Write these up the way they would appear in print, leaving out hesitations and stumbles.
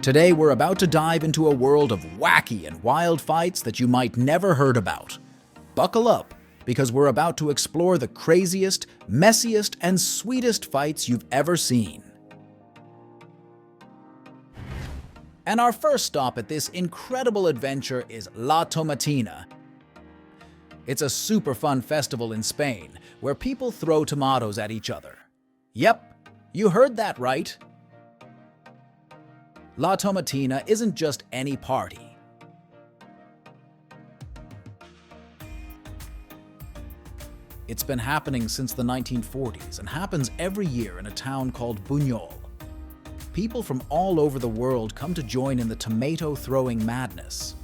Today we're about to dive into a world of wacky and wild fights that you might never heard about. Buckle up, because we're about to explore the craziest, messiest, and sweetest fights you've ever seen. And our first stop at this incredible adventure is La Tomatina. It's a super fun festival in Spain where people throw tomatoes at each other. Yep, you heard that right. La Tomatina isn't just any party. It's been happening since the 1940s and happens every year in a town called Buñol. People from all over the world come to join in the tomato-throwing madness.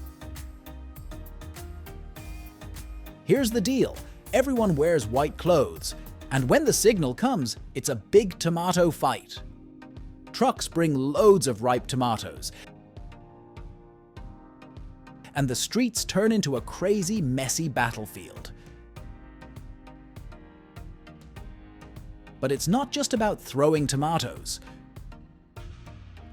Here's the deal. Everyone wears white clothes, and when the signal comes, it's a big tomato fight. Trucks bring loads of ripe tomatoes, and the streets turn into a crazy, messy battlefield. But it's not just about throwing tomatoes.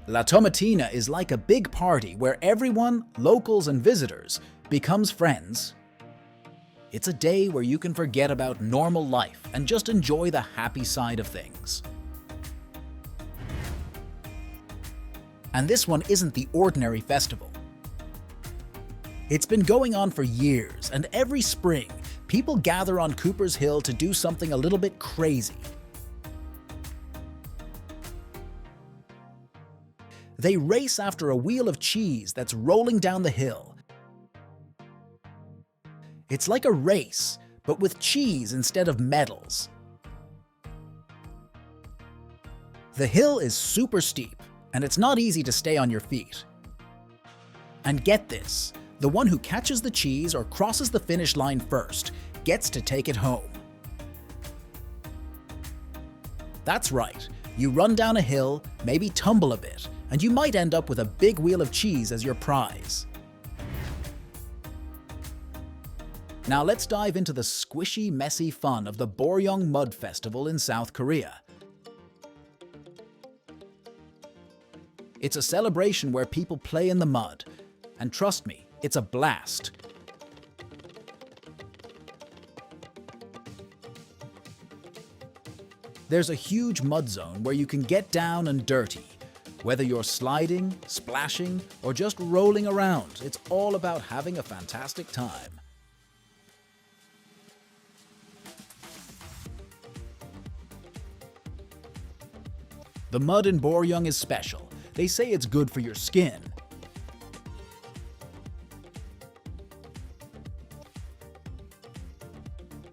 La Tomatina is like a big party where everyone, locals and visitors, becomes friends. It's a day where you can forget about normal life and just enjoy the happy side of things. And this one isn't the ordinary festival. It's been going on for years, and every spring, people gather on Cooper's Hill to do something a little bit crazy. They race after a wheel of cheese that's rolling down the hill. It's like a race, but with cheese instead of medals. The hill is super steep, and it's not easy to stay on your feet. And get this, the one who catches the cheese or crosses the finish line first gets to take it home. That's right, you run down a hill, maybe tumble a bit, and you might end up with a big wheel of cheese as your prize. Now let's dive into the squishy, messy fun of the Boryong Mud Festival in South Korea. It's a celebration where people play in the mud, and trust me, it's a blast. There's a huge mud zone where you can get down and dirty. Whether you're sliding, splashing, or just rolling around, it's all about having a fantastic time. The mud in Boryong is special. They say it's good for your skin.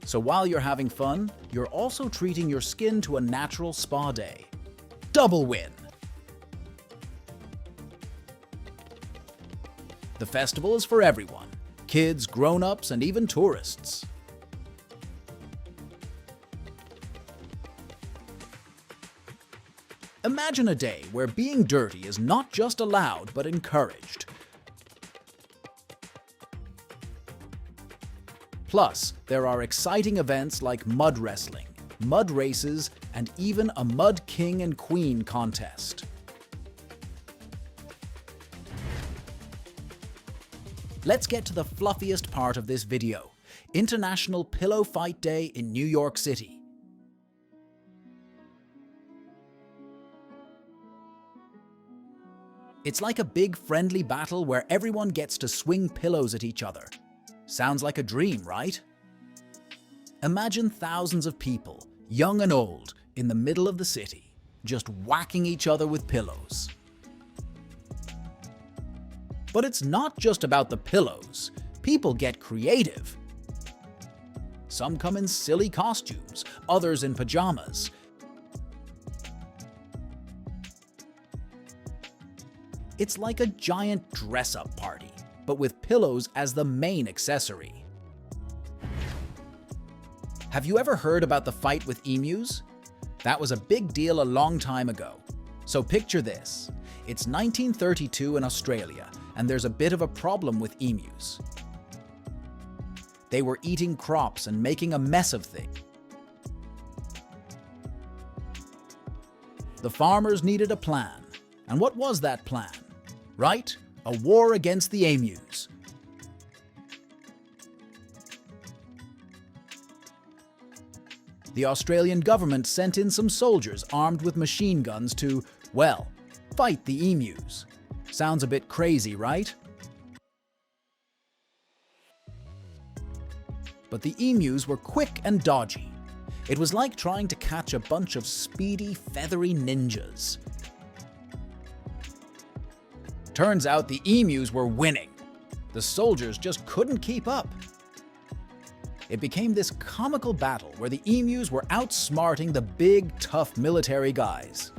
So while you're having fun, you're also treating your skin to a natural spa day. Double win! The festival is for everyone, kids, grown-ups, and even tourists. Imagine a day where being dirty is not just allowed but encouraged. Plus, there are exciting events like mud wrestling, mud races, and even a Mud King and Queen contest. Let's get to the fluffiest part of this video, International Pillow Fight Day in New York City. It's like a big friendly battle where everyone gets to swing pillows at each other. Sounds like a dream, right? Imagine thousands of people, young and old, in the middle of the city, just whacking each other with pillows. But it's not just about the pillows. People get creative. Some come in silly costumes, others in pajamas. It's like a giant dress-up party, but with pillows as the main accessory. Have you ever heard about the fight with emus? That was a big deal a long time ago. So picture this. It's 1932 in Australia, and there's a bit of a problem with emus. They were eating crops and making a mess of things. The farmers needed a plan. And what was that plan? Right? A war against the emus. The Australian government sent in some soldiers armed with machine guns to, well, fight the emus. Sounds a bit crazy, right? But the emus were quick and dodgy. It was like trying to catch a bunch of speedy, feathery ninjas. Turns out the emus were winning. The soldiers just couldn't keep up. It became this comical battle where the emus were outsmarting the big, tough military guys.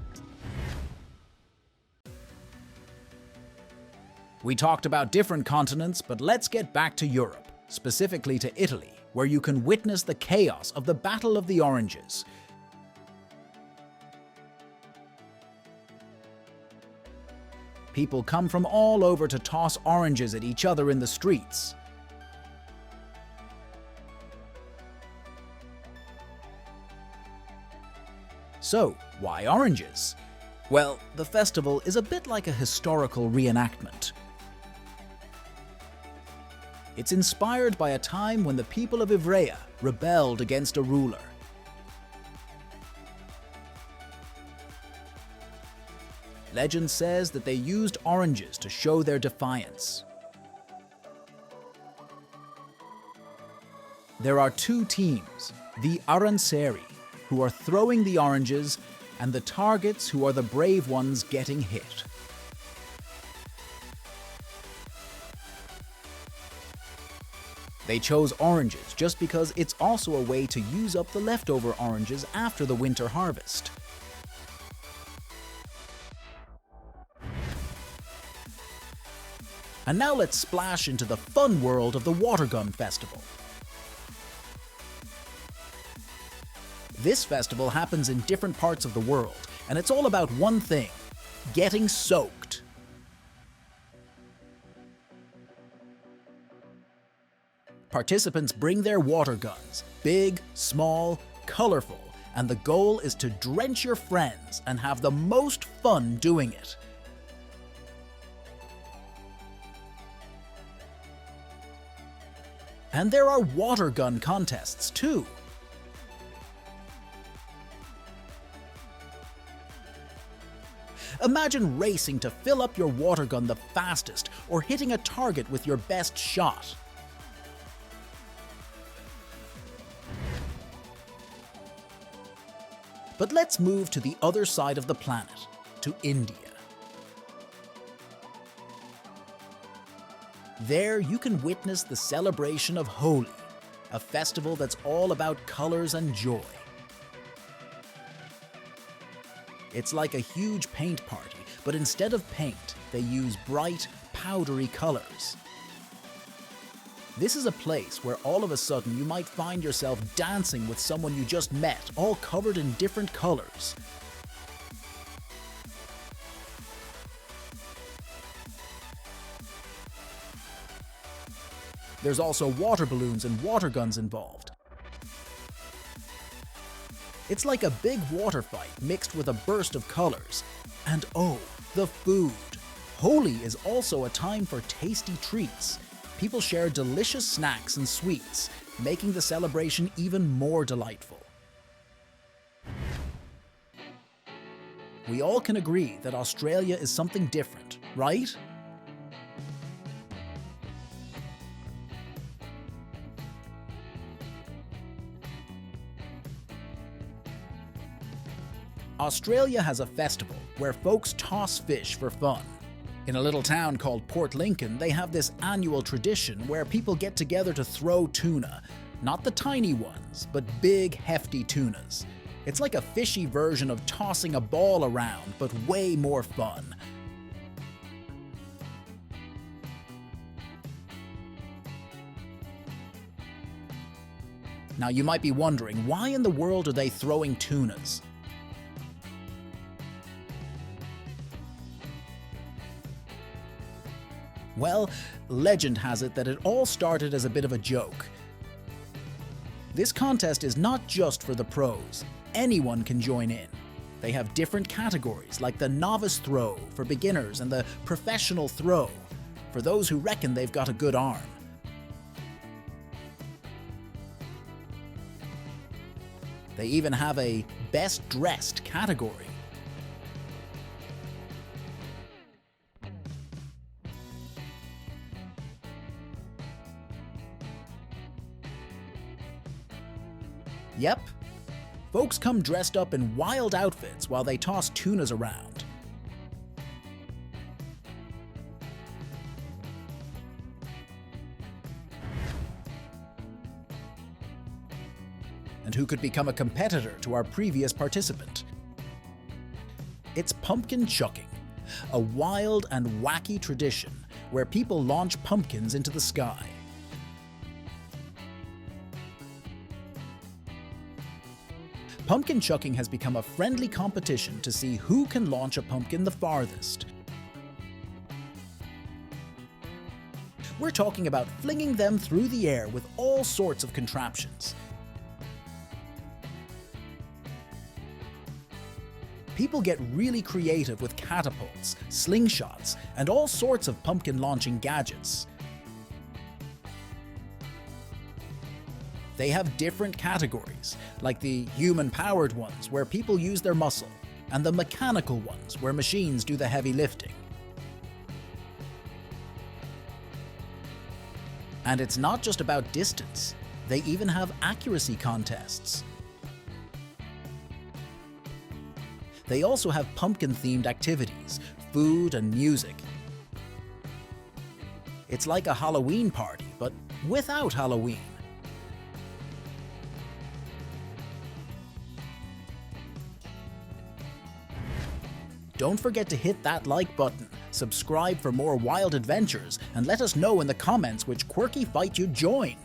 We talked about different continents, but let's get back to Europe, specifically to Italy, where you can witness the chaos of the Battle of the Oranges. People come from all over to toss oranges at each other in the streets. So, why oranges? Well, the festival is a bit like a historical reenactment. It's inspired by a time when the people of Ivrea rebelled against a ruler. Legend says that they used oranges to show their defiance. There are two teams, the Arancieri, who are throwing the oranges, and the targets, who are the brave ones getting hit. They chose oranges just because it's also a way to use up the leftover oranges after the winter harvest. And now let's splash into the fun world of the Water Gun Festival. This festival happens in different parts of the world, and it's all about one thing: getting soaked. Participants bring their water guns, big, small, colorful, and the goal is to drench your friends and have the most fun doing it. And there are water gun contests too. Imagine racing to fill up your water gun the fastest, or hitting a target with your best shot. But let's move to the other side of the planet, to India. There you can witness the celebration of Holi, a festival that's all about colors and joy. It's like a huge paint party, but instead of paint, they use bright, powdery colors. This is a place where all of a sudden you might find yourself dancing with someone you just met, all covered in different colors. There's also water balloons and water guns involved. It's like a big water fight mixed with a burst of colors. And oh, the food! Holi is also a time for tasty treats. People share delicious snacks and sweets, making the celebration even more delightful. We all can agree that Australia is something different, right? Australia has a festival where folks toss fish for fun. In a little town called Port Lincoln, they have this annual tradition where people get together to throw tuna. Not the tiny ones, but big, hefty tunas. It's like a fishy version of tossing a ball around, but way more fun. Now you might be wondering, why in the world are they throwing tunas? Well, legend has it that it all started as a bit of a joke. This contest is not just for the pros. Anyone can join in. They have different categories like the novice throw for beginners and the professional throw for those who reckon they've got a good arm. They even have a best dressed category. Yep, folks come dressed up in wild outfits while they toss tunas around. And who could become a competitor to our previous participant? It's pumpkin chucking, a wild and wacky tradition where people launch pumpkins into the sky. Pumpkin chucking has become a friendly competition to see who can launch a pumpkin the farthest. We're talking about flinging them through the air with all sorts of contraptions. People get really creative with catapults, slingshots, and all sorts of pumpkin launching gadgets. They have different categories, like the human-powered ones where people use their muscle, and the mechanical ones where machines do the heavy lifting. And it's not just about distance, they even have accuracy contests. They also have pumpkin-themed activities, food and music. It's like a Halloween party, but without Halloween. Don't forget to hit that like button, subscribe for more wild adventures, and let us know in the comments which quirky fight you'd join.